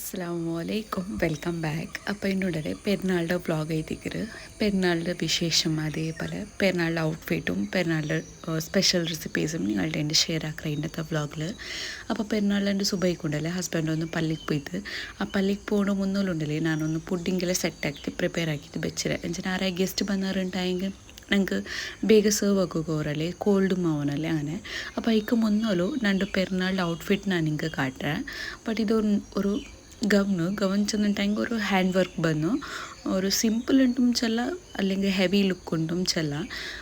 അസ്സലാമലൈക്കും welcome back. അപ്പോൾ എന്നോടേ പെരുന്നാളുടെ vlog എത്തിക്കറ്. പെരുന്നാളുടെ വിശേഷം അതേപോലെ പെരുന്നാളുടെ ഔട്ട്ഫിറ്റും പെരുന്നാളുടെ സ്പെഷ്യൽ റെസിപ്പീസും നിങ്ങളുടെ എൻ്റെ ഷെയർ ആക്കുക ഇന്നത്തെ വ്ളോഗിൽ. അപ്പോൾ പെരുന്നാളിൽ എൻ്റെ സുബൈക്കുണ്ടല്ലേ ഹസ്ബൻഡ് ഒന്ന് പള്ളിക്ക് പോയിട്ട് ആ പള്ളിക്ക് പോകണ മുന്നോലുണ്ടല്ലേ ഞാനൊന്ന് പുഡിങ്ങെല്ലാം സെറ്റാക്കി പ്രിപ്പയർ ആക്കിയിട്ട് വെച്ചിട്ട് എന്നുവെച്ചാൽ ആരാ ഗസ്റ്റ് ಬಂದವರುಂಟಾയെങ്കിൽ ನಂಗೆ ಬೇಗ ಸರ್ವ್ ಆಗೋಗೋರಲ್ಲೇ ಕೋಲ್ಡ್ ಮಾವನಲ್ಲೇ അങ്ങനെ അപ്പോൾ അതിക്ക് മുന്നോലു രണ്ട് പെരുന്നാളുടെ ഔട്ട്ഫിറ്റ് ഞാൻ നിങ്ങൾക്ക് കാട്ടുക. ബട്ട് ഇതൊരു ഗവൺ ചെന്നിട്ടെങ്കിൽ ഒരു ഹാൻഡ് വർക്ക് ബന്നു ഒരു സിമ്പിൾ ഉണ്ടും ചെല്ല അല്ലെങ്കിൽ ಹೆವಿ ಲುಕ್ ಉಂಟು ಚೆಲ್ಲ.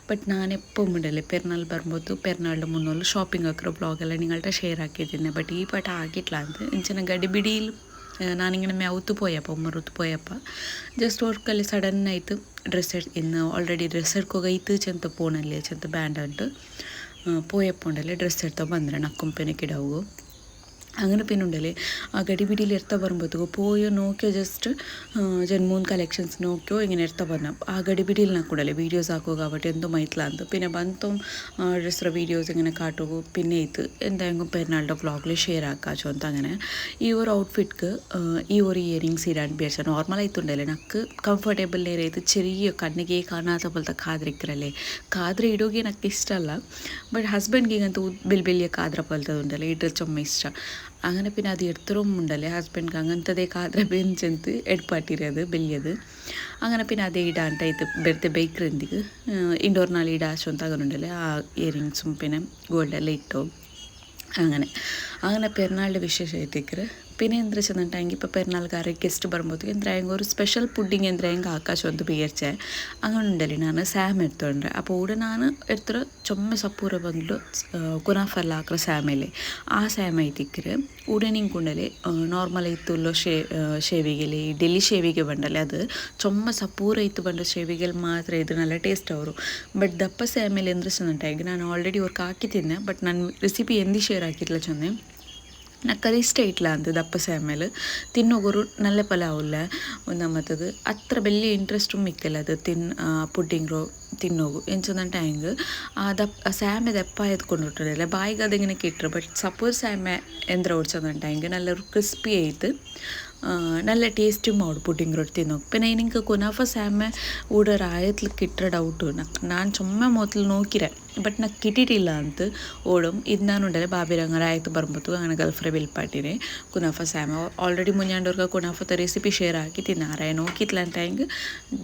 ಬಟ್ ನಾನು ಎಪ್ಪೋ ಉಂಡಲ್ಲಿ ಪೆರ್ನಾಳು ಬರ್ಬೋದು ಪೆರ್ನಾളുടെ മുന്നോല് ഷോപ്പിംഗ് ഒക്കെ വ്ളോഗെല്ലാം നിങ്ങളുടെ ഷെയർ ആക്കിയിട്ടുണ്ട്. ബട്ട് ഈ പാട്ട് ആക്കിയിട്ടില്ല ಅಂತ ಇಂಚಿನ ಗಡಿಬಿಡಿയിൽ ನಾನಿങ്ങനെ ಮ್ಯಾವುತ್ತು പോയപ്പോൾ ഉമ്മറുത്ത് പോയപ്പോൾ ജസ്റ്റ് ഓർക്കಲ್ಲಿ ಸಡನ್ನಾಯಿತು ಡ್ರೆಸ್ ಇನ್ನು ಆಲ್ರೆಡಿ ಡ್ರೆಸ್ ಎಡ್ಕೋಗೈತು ಚೆಂತ ಪೋನಲ್ಲಿ ಚೆಂತ ಬ್ಯಾಂಡ್ ಅಂಟು പോയപ്പോണ്ടല്ലേ ഡ്രസ്സ് എടുത്താൽ ಬಂದರೆ ನಕ್ಕೊಂಪೆನಕ್ಕಿಡವು അങ്ങനെ പിന്നെ ഉണ്ടല്ലേ ആ ഗടിപിടിയിൽ എടുത്താൽ വരുമ്പോഴത്തേക്കോ പോയോ നോക്കിയോ ജസ്റ്റ് മൂന്ന് കളക്ഷൻസ് നോക്കിയോ ഇങ്ങനെ എടുത്താൽ ಬಂದ ആ ഗടിപിടിയിൽ ನಾಕೂಡಲೇ ವೀಡಿಯೋಸ್ ಹಾಕೋ కాబట్టి എന്തോ മൈത്ല ಅಂತ പിന്നെ ಬಂತು ഡ്രസ്സರ ವೀಡಿಯೋಸ್ ഇങ്ങനെ കാട്ടുകോ പിന്നെ ഇത് എന്തായെങ്കിലും പെരുന്നാളുടെ വ്ളോഗിൽ ഷെയർ ആക്കാച്ചോ ಅಂತ അങ്ങനെ ഈ ഒരു ഔട്ട്ഫിറ്റ്ക്ക് ഈ ഒരു ഇയറിങ്സ് ഇടാൻ വിചാരിച്ചാൽ നോർമലായിട്ടുണ്ടല്ലേ എനിക്ക് ಕಂಫರ್ಟೇಬಲ್ നേരെ ചെറിയ കണ്ണിಗೆ കാണാത്ത പോലത്തെ കാതിരിക്കറല്ലേ കാതിര ഇടുകയെ എനിക്ക് ഇഷ്ടമല്ല. ബട്ട് ഹസ്ബൻഡിಗೆ ಈಗಂತೂ വലിയ കാതിര പോലത്തെ ഉണ്ടല്ലേ ഇട്ട് ചുമ്മാ ഇഷ്ട. അങ്ങനെ പിന്നെ അത് എടുത്തറും ഉണ്ടല്ലേ ഹസ്ബൻഡിಗೆ അങ്ങനത്തದೇ ಕಾದ್ರೆ ಬೆಂಚಂತ ಎಡ್ಪಾಟಿರೋದು ಬೆಲ್ಲಿಯದು അങ്ങനെ പിന്നെ അതേ ഇടാണ്ടായിട്ട് വെറുതെ ബേക്കറിന്തിക്ക് ഇൻഡോർനാൾ ഇടാശോ ಅಂತ അങ്ങനുണ്ടല്ലേ ആ ഇയറിങ്സും പിന്നെ ഗോൾഡെല്ലാം ഇട്ടോ അങ്ങനെ അങ്ങനെ പെരുന്നാളുടെ വിശേഷം എത്തിക്കറ്. പിന്നെ എന്താ വെച്ചിട്ടുണ്ടെങ്കിൽ ഇപ്പോൾ പെരുന്നാൾക്കാരെ ഗസ്റ്റ് വരുമ്പോഴത്തേക്ക് എന്തായെങ്കിൽ ഒരു സ്പെഷ്യൽ പുഡിങ് എന്തായെങ്കിൽ ആക്കാശം ಅಂತ വിചാരിച്ചേ അങ്ങനെ ഉണ്ടല്ലേ ನಾನು ಸ್ಯಾಮ್ എടുത്തോണ്ട് അപ്പോൾ ഇവിടെ ഞാൻ എടുത്തിട്ട് ചുമ സപ്പൂര ಬಂದು ಕುನಾಫಲ್ಲ ಹಾಕ್ರ ಸ್ಯಾಮೇಲೆ ಆ ಸ್ಯಾಮ್ ಐತಿಕ್ಕರು ഇവിടെ ನಿಂಕೊಂಡಲ್ಲಿ ನಾರ್ಮಲ್ ಐತುಲ್ಲೋ ಶೇವಿಗೆಲಿ ಡೆಲ್ಲಿ ಶೇವಿಗೆ ಬಂಡಲ್ಲಿ ಅದು ಚೊಮ್ಮ ಸಪೂರ ಇತ್ತು ಬಂದ ಶೇವಿಗೆಲಿ ಮಾತ್ರ ಇದು നല്ല ಟೇಸ್ಟ್ ಅವರು. ಬಟ್ ದಪ್ಪ ಸ್ಯಾಮೇಲೆ ಎಂದ್ರೆ ಚೆಂದಾಗಿ ನಾನು ಆಲ್ರೆಡಿ ಅವ್ರಿಗೆ ಹಾಕಿದ್ದೀನಿ ಬಟ್ ನಾನು ರೆಸಿಪಿ ಎಂದಿ ಶೇರ್ ಹಾಕಿಲ್ಲ ಚಂದೆ ನಕ್ಕದು ಇಷ್ಟ ಇಟ್ಲ ಅಂತ ದಪ್ಪ ಸ್ಯಾಮೇಲೆ ತಿನ್ನೋಗೋರು ನಲ್ಲ ಪಲಾವುಲ್ಲ ಒಂದಮ್ಮತ್ತದು ಅത്ര വലിയ ഇൻട്രസ്റ്റും മിക്കല്ല അത് പുഡിങ്ങോ തിന്നോകു എന്നുവെച്ചിട്ട് ಹೆಂಗೆ ಆ ಸ್ಯಾಮೆ ದಪ್ಪ ಎತ್ಕೊಂಡಿಟ್ಟಿರಲ್ಲ ಬಾಯಿಗೆ അതിങ്ങനെ കിട്ടും. ಬಟ್ ಸಪೋಸ್ ಸ್ಯಾಮೆ ಎಂದ್ರೆ ಓಡಿಸೋದಂಟ ಹೆಂಗೆ നല്ല ಕ್ರಿಸ್ಪಿ ಐತೆ നല്ല ടേസ്റ്റും ആവും പുഡിങ് റൊട്ടി തിന്നോക്കും. പിന്നെ എനിക്ക് കുനാഫ സ്യാമെ ഇവിടെ ರಾಯತ್ಲು കിട്ടുന്ന ಡೌಟು ನಾನು ചുമ്മാ ಮೊದಲು ನೋಕಿರೆ ಬಟ್ నాకు കിട്ടിയിട്ടില്ല ಅಂತ ಓಡಮ್ ಇದು ನಾನು ಉಂಡರೆ ಬಾಬಿರಂಗ ರಾಯತ್ ಬರ್ಬೋದು അങ്ങനെ ಗಲ್ಫ್ರೆ ಬಿಲ್ಪಾಟಿನೇ ಕುನಾಫ ಸ್ಯಾಮೆ ಆಲ್ರೆಡಿ ಮುಂಜಾಂಡವ್ರಿಗೆ ಕುನಾಫತ ರೆಸಿಪಿ ಶೇರ್ ಆಗಿ ತಿನ್ನಾರೆ നോക്കിയിട്ടില്ല ಅಂತ ಹೆಂಗೆ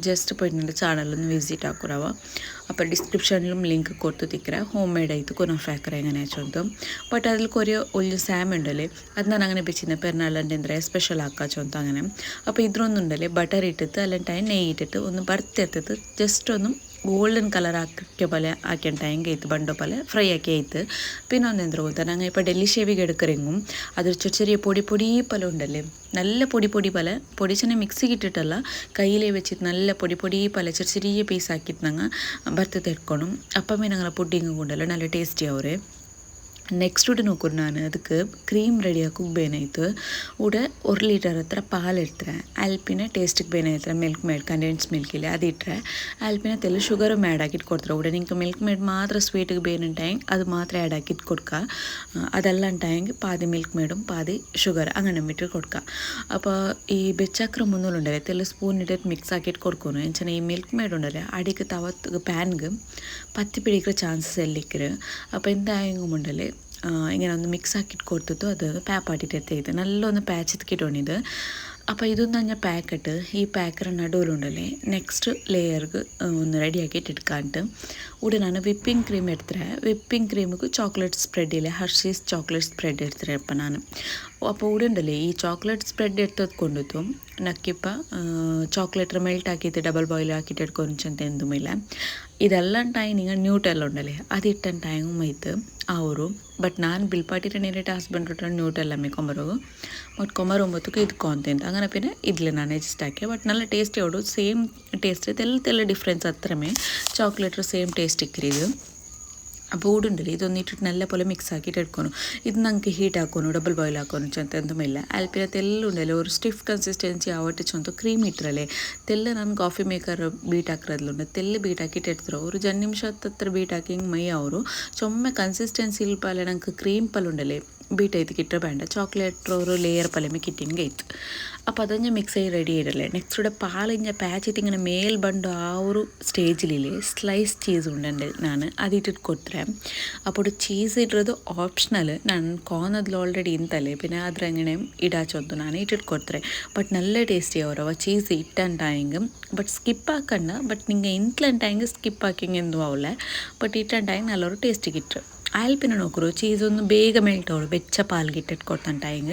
ಜಸ್ಟ್ പോയിട്ട് ചാനലൊന്ന് വിസിറ്റ് ആക്കുറാവ. അപ്പോൾ ഡിസ്ക്രിപ്ഷനിലും ലിങ്ക് കൊടുത്തിരിക്കുക ഹോം മെയ്ഡ് ആയിട്ട് കുനാഫ ആക്കറ എങ്ങനെയാ ചൊന്തും. ബട്ട് അതിൽ കുറേ ഒരു സ്യാം ഉണ്ടല്ലേ അത് ನಾನು അങ്ങനെ വെച്ചിരുന്ന പെരുന്നാളിൻ്റെ എന്താ ಸ್ಪೆಷಲ್ ಹಾಕಾಚು ಅಂತ അങ്ങനെ. അപ്പോൾ ഇതൊന്നുണ്ടല്ലേ ബട്ടർ ഇട്ടിട്ട് അല്ലെങ്കിൽ നെയ്യ് ഇട്ടിട്ട് ഒന്ന് വറുത്തെടുത്തിട്ട് ജസ്റ്റ് ഒന്ന് ಗೋಲ್ಡನ್ ಕಲರ್ ಹಾಕಕ್ಕೆ പോലെ ಹಾಕ್ಯಂಟ ಹೆಂಗೆ ಐತೆ ಬಂಡೋ പോലെ ಫ್ರೈ ಆಕಿ ಐತೆ. പിന്നെ ഒന്നെന്താ ಗೊತ್ತಾ ഞങ്ങൾ ഇപ്പോൾ ഡെല്ലി ഷേവിಗೆ എടുക്കറെങ്കും അതൊരു ചെറിയ പൊടി പോലെ ഉണ്ടല്ലേ നല്ല പൊടി പോലെ പൊടിച്ചനെ മിക്സിಗೆ ഇട്ടിട്ടല്ല കയ്യിലേ വെച്ചിട്ട് നല്ല പൊടി പോലെ ചെറിയ പീസ് ആക്കിയിട്ട് ഞങ്ങൾ വറുത്ത് തെടുക്കണം. അപ്പം ഞങ്ങളെ പുഡിങ് കൊണ്ടല്ലോ നല്ല ടേസ്റ്റി ആവറേ. നെക്സ്റ്റ് നോക്കും ഞാൻ ಅದಕ್ಕೆ ಕ್ರೀಮ್ ರೆಡಿ ಹಾಕೋಕೆ ಬೇನಾಯ್ತು ഇവിടെ 1 ಲೀಟರ್ ಹತ್ರ ಪಾಲು ಇಡ್ತಾರೆ ಆಲ್ಪಿನ ಟೇಸ್ಟಿಗೆ ಬೇನಾಯ್ತಾರೆ ಮಿಲ್ಕ್ ಮೇಡ್ ಕಂಡೆನ್ಸ್ ಮಿಲ್ಕಿಲ್ಲ ಅದು ಇಟ್ಟರೆ ಆಲ್ಪಿನ ತೆಲ್ಲ ಶುಗರು ಮ್ಯಾಡ್ ಹಾಕಿಟ್ಟು ಕೊಡ್ತಾರೆ. ഇവിടെ നിങ്ങൾക്ക് ಮಿಲ್ಕ್ ಮೇಡ್ ಮಾತ್ರ ಸ್ವೀಟಿಗೆ ಬೇನುಂಟಾയെങ്കിൽ അത് മാത്രം ആഡ് ആക്കിയിട്ട് കൊടുക്കുക. അതെല്ലാം ഉണ്ടായെങ്കിൽ പാതി മിൽക്ക് മേഡും പാതി ഷുഗർ അങ്ങനെ ഇട്ട് കൊടുക്കുക. അപ്പോൾ ഈ ಬೆಚ್ಚಕ್ರ മുന്നിലുണ്ടല്ലേ തെല്ല സ്പൂൺ ഇട്ടിട്ട് മിക്സ് ആക്കിയിട്ട് കൊടുക്കുന്നു എന്നുവെച്ചാൽ ഈ മിൽക്ക് മേഡ് ഉണ്ടല്ലേ അടിക്ക് തവത്ത് പാനിಗೆ പത്തി പിടിക്കുന്ന ചാൻസസ് എല്ലിക്കര്. അപ്പോൾ എന്തായെങ്കിലും ഉണ്ടല്ലേ ഇങ്ങനെ ഒന്ന് മിക്സ് ആക്കിയിട്ട് കൊടുത്തിട്ട് അത് പാപ്പാട്ടിട്ട് എത്തിയിട്ട് നല്ലൊന്ന് പാച്ചിത്തിക്കിട്ടോണിത്. അപ്പോൾ ഇതൊന്നും ഞാൻ പാക്കിട്ട് ഈ പാക്കറ് നടുവിലുണ്ടല്ലേ നെക്സ്റ്റ് ലെയർക്ക് ഒന്ന് റെഡിയാക്കിയിട്ട് എടുക്കാണ്ട് ഇവിടെ ഞാൻ വിപ്പിംഗ് ക്രീം എടുത്തേ. വിപ്പിംഗ് ക്രീമിക്ക് ചോക്ലേറ്റ് സ്പ്രെഡില്ലേ ഹർഷീസ് ചോക്ലേറ്റ് സ്പ്രെഡ് എടുത്തേ അപ്പം ഞാൻ. അപ്പോൾ ഇവിടെ ഉണ്ടല്ലേ ഈ ചോക്ലേറ്റ് സ്പ്രെഡ് എടുത്തത് കൊണ്ടിട്ടും നക്കിപ്പോൾ ചോക്ലേറ്റ് മെൽറ്റ് ആക്കിയിട്ട് ഡബിൾ ബോയിൽ ആക്കിയിട്ട് എടുക്കൊന്നിച്ചಂತ എന്തുമില്ല. ಇದೆಲ್ಲ ಟೈಮ್ ಈಗ ನ್ಯೂಟೆಲ್ಲ ಉಂಡಲೆ ಅದು ಇಟ್ಟನ ಟೈಮ್ ಐತೆ ಅವರು. ಬಟ್ ನಾನು ಬಿಲ್ಪಾಟಿರ ನೇರಿಟ್ಟು ಹಸ್ಬೆಂಡ್ ರೊಟ್ಟ ನ್ಯೂಟೆಲ್ಲ ಮೆಕೊಂಬರೋಗು ಮತ್ತು ಕೊಂಬರೊಂಬತ್ತಕ್ಕೆ ಇದು ಕಾಂತೆಂಟ್ അങ്ങനെ പിന്നെ ഇതിൽ ನಾನು അഡ്ജസ്റ്റ് ആക്കിയ ബട്ട് നല്ല ടേസ്റ്റ് ആവും സെയിം ടേസ്റ്റ് തെല്ല ഡിഫറൻസ് അത്രമേ ചോക്ലേറ്റ് സെയിം ടേസ്റ്റ് ഇക്കറിയത്. അപ്പോൾ ഊടുണ്ടല്ലേ ഇതൊന്നും ഇട്ടിട്ട് നല്ല പോലെ മിക്സ് ആക്കിയിട്ട് എടുക്കണം. ഇത് നമുക്ക് ഹീറ്റ് ആക്കണം ഡബിൾ ബോയിൽ ആക്കണം ചെന്ത എന്തുമില്ല ആൽപ്പിന തെല്ല ഉണ്ടല്ലേ ഒരു സ്റ്റിഫ് കൺസിസ്റ്റൻಸಿ ആവട്ടെ ചെಂತ ಕ್ರೀಮ್ ಇಟ್ಟರಲ್ಲೇ ತೆಲ್ಲ ನಾನು ಕಾಫಿ ಮೇಕರ್ ಬೀಟ್ ಹಾಕಿರೋದ್ಲುಂಡೆ ತೆಲ್ಲ ಬೀಟ್ ಹಾಕಿಟ್ಟು ಎಡ್ತಾರೆ ഒരു 2 ನಿಮಿಷ ಹತ್ರ ಬೀಟ್ ಹಾಕಿ ಹಿಂಗೆ ಮೈ ಅವರು ಚೊಮ್ಮೆ ಕನ್ಸಿಸ್ಟೆನ್ಸಿ ಇಲ್ಪಲ್ಲ ನಂಗೆ ಕ್ರೀಮ್ ಪಲ್ ಉಂಡಲ್ಲೇ ബീറ്റ് ചെയ്തിട്ട് വേണ്ട ചോക്ലേറ്റ് ഒരു ലെയർ പലമേ കിട്ടിയെങ്കിൽ ആಯ್ತು. അപ്പോൾ അതഞ്ഞ മിക്സ് ആയി റെഡി ആയിടല്ലേ. നെക്സ്റ്റ് ഇവിടെ പാലിഞ്ഞ പാച്ച് ഇങ്ങനെ മേൽ ಬಂದು ആ ഒരു സ്റ്റേജിലെ സ്ലൈസ് ചീസ് ഉണ്ടുണ്ട് ನಾನು അതിട്ടിട്ട് ಕೊಡ್ತಾರೆ. അപ്പോൾ ചീസ് ഇടുന്നത് ഓപ്ഷണൽ. ನಾನು കോന്നതിൽ ഓൾറെഡി ಇಂತಲೇ പിന്നെ ಅದ್ರಂಗನೆ ಇಡಾಚೊದ್ದು ನಾನು ಇಟ್ಟಿಟ್ಟು ಕೊಡ್ತಾರೆ. ಬಟ್ നല്ല ಟೇಸ್ಟಿ ಅವರವ ಚೀಸ್ ಇಟ್ಟಂಟಾಯಿಂಗ ಬಟ್ ಸ್ಕಿಪ್ ಹಾಕಂಡ ಬಟ್ ನಿಂಗೆ ಇಂಟ್ಲಂಟಾಯಿಂಗ ಸ್ಕಿಪ್ ಹಾಕಿಂಗ್ ಎಂದು ಅವಲ್ಲ ಬಟ್ ಇಟ್ಟಂಟಾಯಿಂಗ ನಲ್ಲವರು ಟೇಸ್ಟಿಗೆ ಇಟ್ಟರು. ಆಲ್ಪಿನ ನೋಕರು ಚೀಸ್ ಒಂದು ಬೇಗ ಮೆಲ್ಟ್ ಅವರು ಬೆಚ್ಚ ಪಾಲ್ಗೆ ಇಟ್ಟಿಟ್ಟು ಕೊಡ್ತಂಟಾಯಿಂಗ.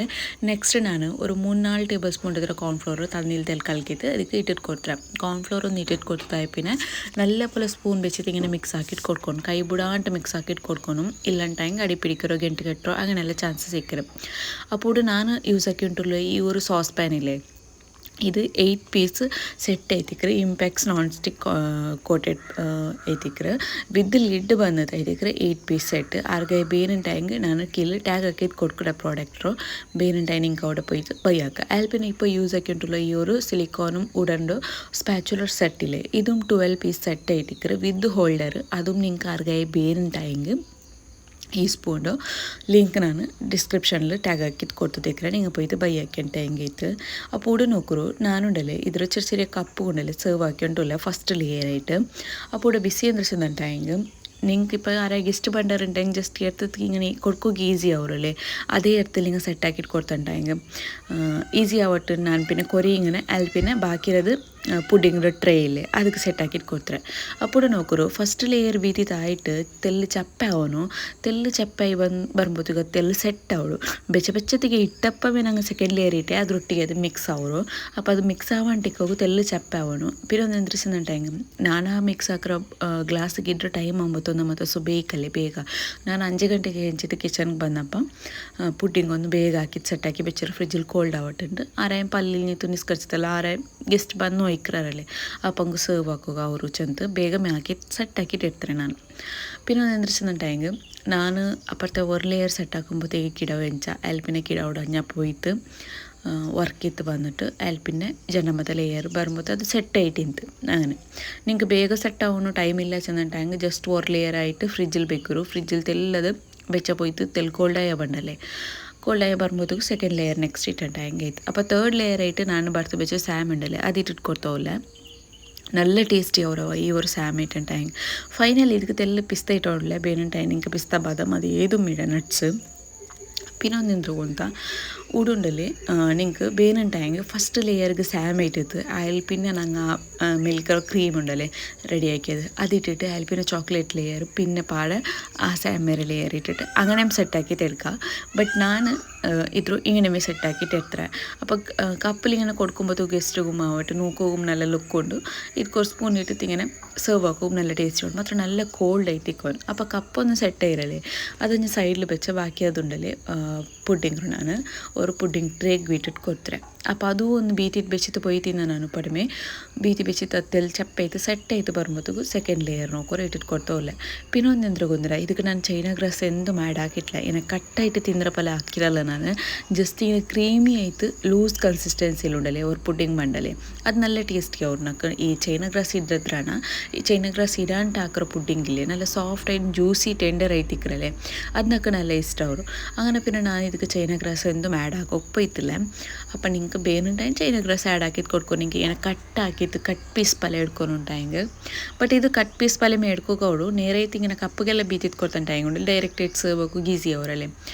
ನೆಕ್ಸ್ಟ್ ನಾನು ഒരു 3-4 ടേബിൾ സ്പൂൺ ഇത്ര കോൺഫ്ലോർ തണ്ണീൽ കലക്കിയിട്ട് അതിലേക്ക് ഇട്ടിട്ട് കൊടുത്തരാം. കോൺഫ്ലോർ ഒന്ന് ഇട്ടിട്ട് കൊടുത്താൽ പിന്നെ നല്ല പോലെ സ്പൂൺ വെച്ചിട്ട് ഇങ്ങനെ മിക്സ് ആക്കിയിട്ട് കൊടുക്കണം. കൈ ബിടാണ്ട് മിക്സ് ആക്കിയിട്ട് കൊടുക്കണം. ഇല്ലാണ്ടായെങ്കിൽ അടി പിടിക്കറോ ഗെಂಟು കെട്ടറോ അങ്ങനെയുള്ള ಚಾನ್ಸಸ್ ಸಿಕ್ಕರು. അപ്പോൾ ನಾನು ಯೂಸ್ ಆಕಿ ಉಂಟುള്ള ಈ ഒരു സോസ് പാനില്ലേ ಇದು 8 ಪೀಸ್ ಸೆಟ್ ಐತಿಕ್ರೆ ಇಂಪ್ಯಾಕ್ಸ್ ನಾನ್ ಸ್ಟಿಕ್ ಕೋಟೆಡ್ ಐತಿಕ್ರೆ ವಿತ್ ಲಿಡ್ ಬಂದದ್ದು ಐತಿಕ್ರೆ 8 ಪೀಸ್ ಸೆಟ್ ಆರ್ಗೈ ಬೇರಿನ ಟೈಂಗ್ ನಾನು ಕೀಳು ಟ್ಯಾಗ್ ಹಾಕಿದ್ದು ಕೊಡ್ಕೊಡ ಪ್ರಾಡಕ್ಟ್ರು ಬೇರಿನ ಟೈನಿಂಗ್ അവിടെ പോയിട്ട് ബയ്യാക്കുക. ആൽപ്പിന് ഇപ്പോൾ യൂസ് ആക്കിയിട്ടുള്ള ഈ ഒരു സിലിക്കോണും ഉടണ്ട് സ്പാച്ചുലർ സെറ്റില്ലേ ഇതും 12 പീസ് സെറ്റ് ആയിട്ടിക്കറ് വിത്ത് ഹോൾഡർ അതും നിങ്ങൾക്ക് ആർഗായി ಬೇರಿನ ടൈಂಗ್ ഈ സ്പൂണ് ലിങ്ക് ನಾನು ಡಿಸ್ಕ್ರಿಪ್ಷನಲ್ಲಿ ಟ್ಯಾಗ್ ಹಾಕಿದ್ದು ಕೊಡ್ತಿದ್ದೇಕ್ರೆ ನಿಂಗೆ പോയിട്ട് ಬೈ ಹಾಕ್ಯಂಟ ಹೆಂಗೈತೆ. അപ്പോൾ ഇവിടെ നോക്കൂ ഞാനുണ്ടല്ലേ ഇതൊരു ചെറിയ ചെറിയ കപ്പ് കൊണ്ടല്ലേ സെർവ് ആക്കിയിട്ടുള്ള ഫസ്റ്റ് ലെയർ ആയിട്ട്. അപ്പോൾ ഇവിടെ ബിസി എന്ന് വെച്ചിട്ടുണ്ടെങ്കിൽ നിങ്ങൾക്ക് ഇപ്പോൾ ആരാ ഗസ്റ്റ് പണ്ടറുണ്ടെങ്കിൽ ജസ്റ്റ് എടുത്ത് ഇങ്ങനെ കൊടുക്കുക ഈസി ആവുമല്ലേ അതേ ഇടത്തിൽ ഇങ്ങനെ സെറ്റാക്കിയിട്ട് കൊടുത്തിട്ടുണ്ടെങ്കിൽ ഈസി ആവട്ടെ. ഞാൻ പിന്നെ കുറേ ഇങ്ങനെ അതിൽ പിന്നെ ബാക്കിയുള്ളത് പുഡിങ്ങിൻ്റെ ട്രേ ഇല്ലേ ಅದಕ್ಕೆ ಸೆಟ್ಟಾಕಿಟ್ಟು ಕೊಡ್ತಾರೆ. അപ്പോൾ ನೋಕರು ಫಸ್ಟ್ ಲೇಯರ್ ಬೀದಿದಾಯಿಟ್ಟು ತೆಲ್ಲು ಚಪ್ಪೆ ಅವನು ತೆಲ್ಲು ಚಪ್ಪಾಯಿ ಬರ್ಬೋದಿಗ ತೆಲ್ಲು ಸೆಟ್ ಅವಳು ಬೆಚ್ಚತಿಗೆ ಇಟ್ಟಪ್ಪವೇ ನಂಗೆ ಸೆಕೆಂಡ್ ಲೇಯರ್ ಇಟ್ಟೆ ಅದರೊಟ್ಟಿಗೆ ಅದು ಮಿಕ್ಸ್ ಅವರು. അപ്പോൾ ಅದು ಮಿಕ್ಸ್ ಆವಂಟಿಗೆ ಹೋಗು ತೆಲ್ಲು ಚಪ್ಪೆ ಅವನು പിന്നെ ಒಂದು ಎಂದ್ರಿಸಿದಂಟಾಗ ನಾನು ಮಿಕ್ಸ್ ಹಾಕಿರೋ ಗ್ಲಾಸಿಗೆ ಇಟ್ಟರೆ ಟೈಮ್ ಆಗುತ್ತೊಂದು ಮತ್ತು ಬೇಕಲ್ಲಿ ಬೇಗ ನಾನು 5 ಗಂಟೆಗೆ ಹೆಂಚಿದ್ದು ಕಿಚನ್ಗೆ ಬಂದಪ್ಪ പുഡിംഗ് ഒന്ന് ಬೇಗ ಹಾಕಿದ್ದು ಸೆಟ್ ಹಾಕಿ ಬೆಚ್ಚರು ಫ್ರಿಜ್ಜಿൽ ಕೋಲ್ಡ್ ಆವಟ್ಟುಂಡು ಆರಾയം പല്ലിൽ നീ തുന്നിസ്കരിച്ചതല്ല ആരായം ഗസ്റ്റ് ಬಂದು ഒഴിക്കാറല്ലേ അപ്പം അങ്ങ് സെർവ് ആക്കുക ആ ഒരു ചെന്ത് ಬೇಗമേ ആക്കി സെറ്റാക്കിയിട്ട് എടുത്തേ ನಾನು. പിന്നെ ഒന്ന് എന്തിരിച്ചിട്ടുണ്ടെങ്കിൽ ನಾನು അപ്പുറത്തെ ഒരു ലെയർ സെറ്റാക്കുമ്പോഴത്തേക്ക് കിട വെച്ച അൽപ്പിനെ കിട ഉടഞ്ഞാൽ പോയിട്ട് വർക്കിത്ത് വന്നിട്ട് അൽപ്പിൻ്റെ രണ്ടാമത്തെ ലെയർ വരുമ്പോൾ അത് സെറ്റായിട്ടുണ്ട്. അങ്ങനെ നിങ്ങൾക്ക് ಬೇಗ സെറ്റ് ആവുന്നു ടൈമില്ല ചെന്നിട്ടുണ്ടെങ്കിൽ ജസ്റ്റ് ഒരു ലെയർ ആയിട്ട് ഫ്രിഡ്ജിൽ വെക്കൂ. ഫ്രിഡ്ജിൽ തെല്ലത് വെച്ച പോയിട്ട് തെൽ കോൾഡായ പണ്ടല്ലേ ಕೋಲ್ಡಾಗಿ ಬರ್ಬೋದಕ್ಕೆ ಸೆಕೆಂಡ್ ಲೇಯರ್ ನೆಕ್ಸ್ಟ್ ಇಟ್ಟಂಟ ಹೆಂಗೈತೆ. അപ്പോൾ തേർഡ് ലെയർ ആയിട്ട് ನಾನು ಬರ್ತು ಬೆಚ್ಚ ಸ್ಯಾಮ್ ಉಂಡല്ലേ ಅದು ಇಟ್ಟಿಟ್ಟು ಕೊಡ್ತಾವಲ್ಲ നല്ല ടേസ്റ്റി അവരവ ഈ ഒരു സാം ഇട്ടുണ്ടായി. ഫൈനലി ഇതിക്ക് തെല്ല് പിസ്ത ഇട്ടോടില്ല ಬೇನುಂಟಾಯಿ നിങ്ങൾക്ക് പിസ്ത ಬಾದಾಮ್ ಅದು ഏതും ഇട നട്ട്സ്. പിന്നെ ഒന്ന് എന്തുകൊണ്ടാ ഉടുണ്ടല്ലേ നിങ്ങൾക്ക് ಬೇನುಂಟಾಯಿಗೆ ಫಸ್ಟ್ ಲೇಯರ್ಗೆ ಸ್ಯಾಮ್ ഇട്ടിട്ട് അതിൽ പിന്നെ ഞങ്ങൾ മിൽക്ക് ക്രീം ഉണ്ടല്ലേ റെഡിയാക്കിയത് അതിട്ടിട്ട് അതിൽ പിന്നെ ചോക്ലേറ്റ് ലെയർ പിന്നെ പാടെ ആ സാമേരെ ലെയർ ഇട്ടിട്ട് അങ്ങനെ സെറ്റാക്കിയിട്ട് എടുക്കുക. ബട്ട് ഞാൻ ഇത്ര ഇങ്ങനെ സെറ്റാക്കിയിട്ട് എടുത്തേ. അപ്പോൾ കപ്പിലിങ്ങനെ കൊടുക്കുമ്പോഴത്തേക്ക് ഗസ്റ്റും ആവട്ടെ നോക്കുകയും നല്ല ലുക്കുണ്ട്. ഇത് കുറച്ച് സ്പൂൺ ഇട്ടിട്ട് ഇങ്ങനെ സെർവ് ആക്കുകയും നല്ല ടേസ്റ്റ് ഉണ്ട്. മാത്രം നല്ല കോൾഡ് ആയിട്ടിരിക്കും. അപ്പോൾ കപ്പൊന്ന് സെറ്റ് ചെയ്യലല്ലേ അത് ഞാൻ സൈഡിൽ വെച്ച ബാക്കി അതുണ്ടല്ലേ പുഡിംഗ് ನಾನು ഒരു പുഡിംഗ് ട്രേക്ക് വീട്ടിട്ട് കൊടുത്തേ. അപ്പോൾ അതും ഒന്ന് ബീറ്റിട്ട് വെച്ചിട്ട് പോയി തിന്നാ ನಾನು ಪಡಿಮೆ ಬೀತಿ ಬೆಚ್ಚಿತ್ತು ಅದೆಲ್ಲ ಚಪ್ಪಾಯ್ತು ಸೆಟ್ ಆಯಿತು ಬರ್ಬೋದಕ್ಕೂ ಸೆಕೆಂಡ್ ಲೇಯರ್ ನೋಕೋರು ಇಟ್ಟಿಟ್ಟು ಕೊಡ್ತಾವಲ್ಲ. പിന്നെ ಒಂದು ಎಂದ್ರೆ ಗೊಂದಿರ ಇದಕ್ಕೆ ನಾನು ಚೈನಾ ಗ್ರಾಸ್ ಎಂದು ಮಾಡಿ ಹಾಕಿಟ್ಲ ಇನ್ನು ಕಟ್ಟಾಯಿಟ್ಟು ತಿಂದ್ರೆ ಪಲ ಹಾಕಿರಲ್ಲ ನಾನು ಜಸ್ಟ್ ಈಗ ಕ್ರೀಮಿ ಆಯಿತು ಲೂಸ್ ಕನ್ಸಿಸ್ಟೆನ್ಸಿಲಿ ಉಂಡಲೆ ಅವ್ರು ಪುಡ್ಡಿಂಗ್ ಮಾಡಲೆ ಅದು നല്ല ಟೇಸ್ಟಿ ಅವ್ರನ್ನ ಈ ಚೈನಾ ಗ್ರಾಸ್ ಇದ್ರದ್ರಾನ ಈ ಚೈನಾ ಗ್ರಾಸ್ ಇರಾಂಟ ಹಾಕಿರೋ ಪುಡ್ಡಿಂಗ್ ಇಲ್ಲೇ നല്ല സോഫ്റ്റ് ആയിട്ട് ജ്യൂസി ടെൻഡർ ആയിട്ടിക്കറല്ലേ അതിനൊക്കെ നല്ല ഇഷ്ടം ಅವರು. അങ്ങനെ പിന്നെ ഞാൻ ಇದಕ್ಕೆ ಚೈನಾ ಗ್ರಾಸ್ എന്തും ಆ್ಯಡ್ ಹಾಕೋಕ್ಕೋಯ್ತಿಲ್ಲ. അപ്പം നിങ്ങൾക്ക് ಬೇನುಂಟಾಯಿ ಚೈನಾ ಗ್ರಾಸ್ ಆ್ಯಡ್ ಹಾಕಿದ್ದು ಕೊಡ್ಕೊಂಡು ನಿಂಗೆ ಏನೋ ಕಟ್ ಹಾಕಿದ್ದು ಕಟ್ ಪೀಸ್ ಪಲ್ಯ ಹಿಡ್ಕೊಂಡು ಬಟ್ ಇದು ಕಟ್ ಪೀಸ್ ಪಲ್ಯ മേടിക്കുകയോടു നേരെ ഇങ്ങനെ കപ്പുകെല്ലാം ബീറ്റിട്ട് കൊടുത്തിട്ടുണ്ടായെങ്കിൽ ഡയറക്റ്റ് ഇട്ട് സെർവ് ഈസി അവരല്ലേ.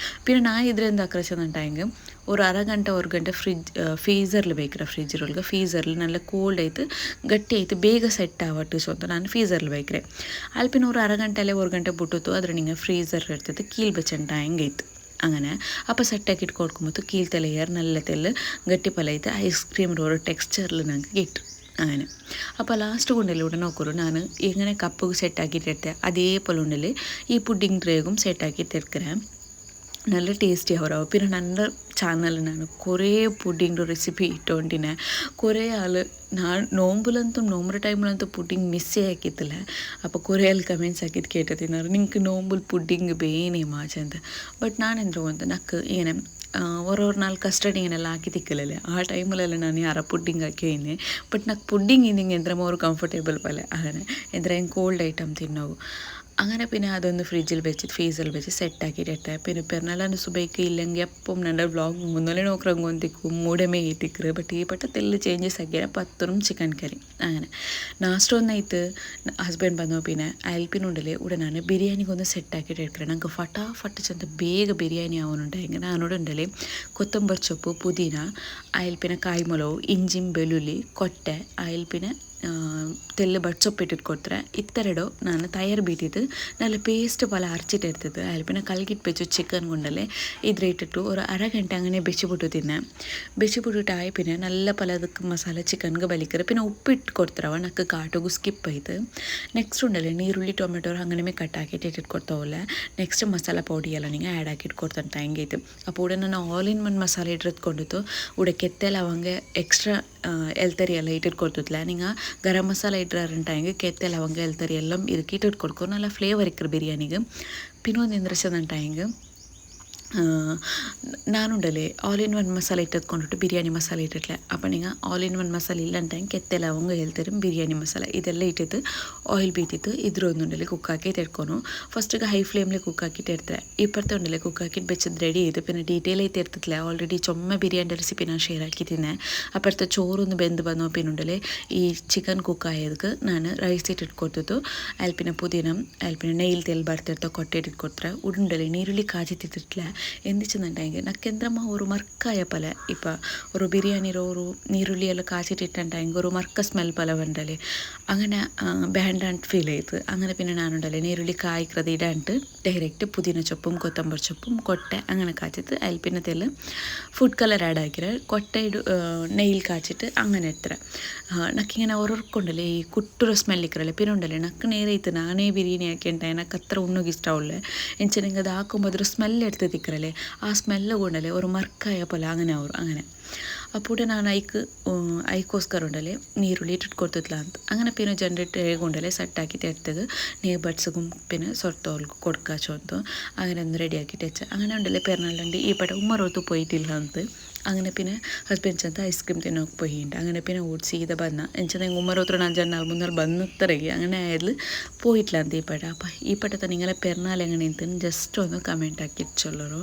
പിന്നെ ഞാൻ ഇതിലെന്താ വെച്ചിട്ടുണ്ടെങ്കിൽ ഒരു അരഗಂಟೆ ഒരു ಗಂಟೆ ಫ್ರೀಜರ್ಲಿ ಬೇಕ್ರೆ ಫ್ರಿಜ್ರೊಳಗೆ ಫ್ರೀಜರ್ಲಿ നല്ല ಕೋಲ್ಡ್ ಆಯ್ತು ಗಟ್ಟಿ ಆಯ್ತು ಬೇಗ ಸೆಟ್ ಆವಟ್ಟು ಸೊ ಅಂತ ನಾನು ಫ್ರೀಜರ್ಲಿ ಬೇಕ್ರೆ ಅಲ್ಪಿನ ഒരു അരഗಂಟೆಲೆ ഒരു ಗಂಟೆ ಬಿಟ್ಟಿತ್ತು ಅದ್ರ ನಿಂಗೆ ಫ್ರೀಜರ್ ಇರ್ತೈತೆ ಕೀಲ್ ಬೆಚ್ಚಂಟ ಹೆಂಗೈತು അങ്ങനെ. അപ്പോൾ സെറ്റാക്കിയിട്ട് കൊടുക്കുമ്പോൾ കീഴത്തെ ലെയർ നല്ല തെല്ല് ഗട്ടിപ്പലായിട്ട് ഐസ്ക്രീമിൻ്റെ ഒരു ടെക്സ്ചറിൽ ഞങ്ങൾക്ക് കിട്ടും അങ്ങനെ. അപ്പോൾ ലാസ്റ്റ് കൊണ്ടല്ലേ നോക്കൂ ഞാൻ ഇങ്ങനെ കപ്പ് സെറ്റാക്കിയിട്ട് അതേപോലെ ഉണ്ടല്ലേ ഈ പുഡിംഗ് ട്രേയും സെറ്റാക്കിയിട്ട് എടുக்கிறேன். നല്ല ടേസ്റ്റി അവരവ. പിന്നെ ನನ್ನ ಚಾನಲ್ ನಾನು കുറേ പുഡിಂಗ್ ರೆಸಿಪಿ ಇಟ್ಟೊಂಡಿನ കുറേ ಆಳು ನಾನು ನೋಂಬುಲಂತೂ ನೋಂಬ್ರ ಟೈಮಲ್ಲಂತೂ ಪುಡ್ಡಿಂಗ್ ಮಿಸ್ಸೇ ಹಾಕಿತ್ತಿಲ್ಲ. അപ്പോൾ കുറേ ಆಳು ಕಮೆಂಟ್ಸ್ ಹಾಕಿದ್ದು ಕೇಳ್ತಿದ್ದಾರೆ ನಿಂಗೆ ನೋಂಬುಲ್ പുഡിಂಗ್ ಬೇನೇ ಮಾಚ ಅಂತ. ಬಟ್ ನಾನೆಂದ್ರು ಅಂತ ನಕ್ಕು ಇങ്ങനെ ഒരു നാൾ കസ്റ്റർഡ് ഇങ്ങനെല്ലാം ആക്കി തിക്കലല്ലേ ആ ടൈമിലെല്ലാം ನಾನು ಯಾರ പുഡിಂಗ್ ಹಾಕಿದ್ದೀನಿ. ಬಟ್ నాకు പുഡിಂಗ್ ഇതിಂಗೆ ಎಂದ್ರೆ ಮೋರ್ ಕಂಫರ್ಟೇಬಲ್ ಪಲ್ಲೆ അങ്ങനെ ಎಂದ್ರೆ ಕೋಲ್ಡ್ ಐಟಮ್ ತಿನ್ನೋವು അങ്ങനെ പിന്നെ അതൊന്ന് ഫ്രിഡ്ജിൽ വെച്ച് ഫ്രീസറിൽ വെച്ച് സെറ്റാക്കിയിട്ട് പിന്നെ പെരുന്നാളാണ് സുബൈക്ക് ഇല്ലെങ്കിൽ അപ്പം ನನ್ನ ವ್ಲಾಗ್ മുന്നേ നോക്കറങ്ങ് ഒന്തിക്കും മൂടമേ ഏറ്റിക്കറ് ಬಟ್ ಈ ಪಟ್ಟ ತೆಲ್ಲು ಚೇಂಜಸ್ ಆಗ್ಯಾರ ಪತ್ತரும் ಚಿಕನ್ ಕರಿ അങ്ങനെ ലാസ്റ്റ് ഒന്നായിട്ട് ഹസ്ബൻഡ് ಬಂದೋ പിന്നെ അയൽപ്പിനുള്ളിൽ ഉടനാണ് ബിരിയാണിക്കൊന്ന് സെറ്റാക്കിയിട്ട് എടുക്കണം ഞങ്ങൾക്ക് ഫട്ടാഫട്ട് ചെന്ന് ಬೇಗ ಬಿರಿಯಾನಿ ಅವನುಂಟಾಯಿಗೆ ನಾನೋಡುಂಡಲೆ ಕೊತ್ತಂಬರಿ ಸೊಪ್ಪು ಪುದೀನ ಅಯಲ್ಪಿನ ಕಾಯಿಮೊಳವು ಇಂಜಿ ಬೆಳ್ಳುಳ್ಳಿ ಕೊಟ್ಟೆ ಅಯಲ್ಪಿನ ತೆಲ್ಲು ಬಡ್ಸೊಪ್ಪಿಟ್ಟಿಟ್ಟು ಕೊಡ್ತಾರೆ ಇತ್ತೆರಡು ನಾನು ತಯಾರು ಬೀಟಿದ್ದು നല്ല പേസ്റ്റ് പോലെ അരച്ചിട്ടെടുത്തത് അതിൽ പിന്നെ കലക്കിട്ട് വെച്ചു ചിക്കൻ കൊണ്ടല്ലേ ഇതിലിട്ടിട്ട് ഒരു അരഗಂಟೆ അങ്ങനെ ಬೆಚ್ಚಿಬಿಟ್ಟು ತಿನ್ನೆ ಬೆಚ್ಚಿಬಿಟ್ಟಿട്ടായി പിന്നെ നല്ല പലതൊക്കെ മസാല ചിക്കನ್ಗೆ ಬಲಿಕರು പിന്നെ ಉಪ್ಪಿಟ್ಟು ಕೊಡ್ತಾರವ ನಕ್ಕೆ ಕಾಟುಗೂ ಸ್ಕಿಪ್ ಆಯ್ತು ನೆಕ್ಸ್ಟ್ ಉಂಡಲೆ ನೀರುಳ್ಳಿ ಟೊಮೆಟೊ അങ്ങനെ ಕಟ್ಟಾಕಿಟ್ಟು ಇಟ್ಟಿಟ್ಟು ಕೊಡ್ತಾವಲ್ಲ ನೆಕ್ಸ್ಟ್ ಮಸಾಲ ಪೌಡಿ ಎಲ್ಲ ನಿಂಗೆ ಆ್ಯಡ್ ಹಾಕಿಟ್ಟು ಕೊಡ್ತಾನೆ ಹಂಗೈತೆ അപ്പോൾ ഇവിടെ ನಾನು ಆಲ್ ಇನ್ ಒನ್ ಮಸಾಲೆ ಇಟ್ಟಿಟ್ಕೊಂಡಿತ್ತು ഇവിടെ ಕೆತ್ತೆ ಲವಂಗ ಎಕ್ಸ್ಟ್ರಾ ಎಲ್ತರಿ ಎಲ್ಲ ಇಟ್ಟಿಟ್ಟು ಕೊಡ್ತಿದ್ಲ ನಿಂಗೆ ಗರಂ ಮಸಾಲ ಇಟ್ಟಿರಂಟಾಯಿಗೆ ಕೆತ್ತೆ ಲವಂಗ ಎಲ್ತರಿ ಎಲ್ಲ ಇದಕ್ಕೆ ಕೊಡ್ಕೊ നല്ല ഫ്ലേവർ ഇക്കറ് ബിരിയാണിക്ക് പിന്നെ ಒಂದು ಇಂದ್ರಸದಂಟಾಯಿಗೆ ನಾನುಂಡಲೆ ಆಲ್ ಇನ್ ಒನ್ ಮಸಾಲೆ ಇಟ್ಟದ್ಕೊಂಡಿಟ್ಟು ಬಿರಿಯಾನಿ ಮಸಾಲೆ ಇಟ್ಟಿಟ್ಲೆ അപ്പം നിങ്ങൾ ಆಲ್ ಇನ್ ಒನ್ ಮಸಾಲೆ ಇಲ್ಲಂಟಾಯಿಗೆ ಕೆತ್ತೆ ಲವಂಗ ಹೇಳ್ತಾರೆ ಬಿರಿಯಾನಿ ಮಸಾಲೆ ಇದೆಲ್ಲ ಇಟ್ಟಿದ್ದು ಆಯಿಲ್ ಬೀತಿತ್ತು ಇದ್ರೊಂದುಂಡಲೆ കുക്കാക്കിയിട്ട് എടുക്കുന്നു ഫസ്റ്റ് ഹൈ ഫ്ലെയിമിൽ കുക്കാക്കിയിട്ട് എടുത്തത് ഇപ്പുറത്തെ ഉണ്ടല്ലേ കുക്കാക്കിയിട്ട് വെച്ചത് റെഡി ചെയ്ത് പിന്നെ ഡീറ്റെയിൽ ആയിട്ട് എടുത്തിട്ടില്ല ഓൾറെഡി ചുമ ബിരിയാണിൻ്റെ റെസിപ്പി ഞാൻ ഷെയർ ആക്കി തിന്നെ അപ്പുറത്തെ ചോറൊന്ന് ಬೆಂದು ಬಂದೋ പിന്നെ ഉണ്ടല്ലേ ഈ ചിക്കൻ കുക്കായದಕ್ಕೆ ನಾನು ರೈಸ್ ಇಟ್ಟಿಟ್ಟು ಕೊಡ್ತಿದ್ದು ಅಲ್ಲಿ പിന്നെ പുതിന ಅಲ್ಲಿ പിന്നെ നെയ്യിൽ ತೆಲ್ ಬರ್ತಿರ್ತಾ ಕೊಟ್ಟೆ ಇಟ್ಟಿಟ್ಟು ಕೊಡ್ತಾರೆ ಉಡುಂಡಲೆ ನೀರುಳ್ಳಿ ಕಾಜಿಟ್ಟಿಟ್ಟಿಟ್ಲೆ എന്തിച്ചെന്നുണ്ടെങ്കിൽ നക്കെന്തമ്മ ഒരു മർക്കായ പല ഇപ്പം ഒരു ബിരിയാണിയുടെ ഒരു നീരുള്ളിയെല്ലാം കാച്ചിട്ടിട്ടുണ്ടെങ്കിൽ ഒരു മർക്ക സ്മെൽ പല ഉണ്ടല്ലേ അങ്ങനെ വേണ്ടാണ്ട് ഫീൽ ചെയ്ത് അങ്ങനെ പിന്നെ ഞാനുണ്ടല്ലേ നീരുള്ളി കായ്ക്കുന്നത് ഇടാണ്ട് ഡയറക്റ്റ് പുതിന ചൊപ്പും കൊത്തമ്പരി ചൊപ്പും കൊട്ട അങ്ങനെ കാച്ചിട്ട് അതിൽ പിന്നെ തെല്ല് ഫുഡ് കളർ ആഡ് ആക്കിയത് കൊട്ട നെയ്യിൽ കാച്ചിട്ട് അങ്ങനെ എടുത്തര നക്കിങ്ങനെ ഓരോർക്കുണ്ടല്ലേ ഈ കുട്ടൊരു സ്മെല്ലിക്കറല്ലേ പിന്നെ ഉണ്ടല്ലേ നക്ക് നേരെ ഇത്ത് നാനേ ബിരിയാണി ആക്കിയിട്ടുണ്ടായി നക്ക് അത്ര ഉണ്ണുക്ക് ഇഷ്ടമുള്ളേ എന്നുവെച്ചിട്ടുണ്ടെങ്കിൽ അത് ആക്കുമ്പോൾ അതൊരു സ്മെല്ല് എടുത്ത് തിക്കറല്ലേ ആ സ്മെല്ല് കൊണ്ടല്ലേ ഒരു മർക്കായ പോലെ അങ്ങനെ അവർ അങ്ങനെ അപ്പോൾ ನಾನು ಐಕೋಸ್ಕರ ಉಂಡಲೆ ನೀರುಳ್ಳಿ ಇಟ್ಟಿಟ್ಟು ಕೊಡ್ತಿದ್ಲ ಅಂತ അങ്ങനെ പിന്നെ ജനറേറ്റ് കൊണ്ടല്ലേ സെറ്റാക്കിയിട്ട് എടുത്തത് ನೇಬರ್ಸ್ಗೂ പിന്നെ സ്വട്ടോൾക്ക് കൊടുക്കാച്ചോ എന്തോ അങ്ങനെ ഒന്ന് റെഡിയാക്കിയിട്ട് വെച്ചാൽ അങ്ങനെ ഉണ്ടല്ലേ പെരുന്നാളുണ്ട് ഈ പടം ഉമ്മറോത്ത് പോയിട്ടില്ല ಅಂತ അങ്ങനെ പിന്നെ ഹസ്ബൻഡ് ചെന്ന് ഐസ്ക്രീം തിന്നോക്ക് പോയിട്ടുണ്ട് അങ്ങനെ പിന്നെ ഓടി സീത ಬಂದ എന്നുവെച്ചാൽ ഉമ്മറോത്ര ഞാൻ ജന്നാൾ മുന്നാൾ ಬಂದത്തരಗಿ അങ്ങനെ ആയത് പോയിട്ടില്ല ಅಂತ ഈ പടം അപ്പം ഈ പടത്തെ നിങ്ങളെ പെരുന്നാൾ എങ്ങനെ ജസ്റ്റ് ഒന്ന് കമൻറ്റ് ആക്കി ചൊല്ലറോ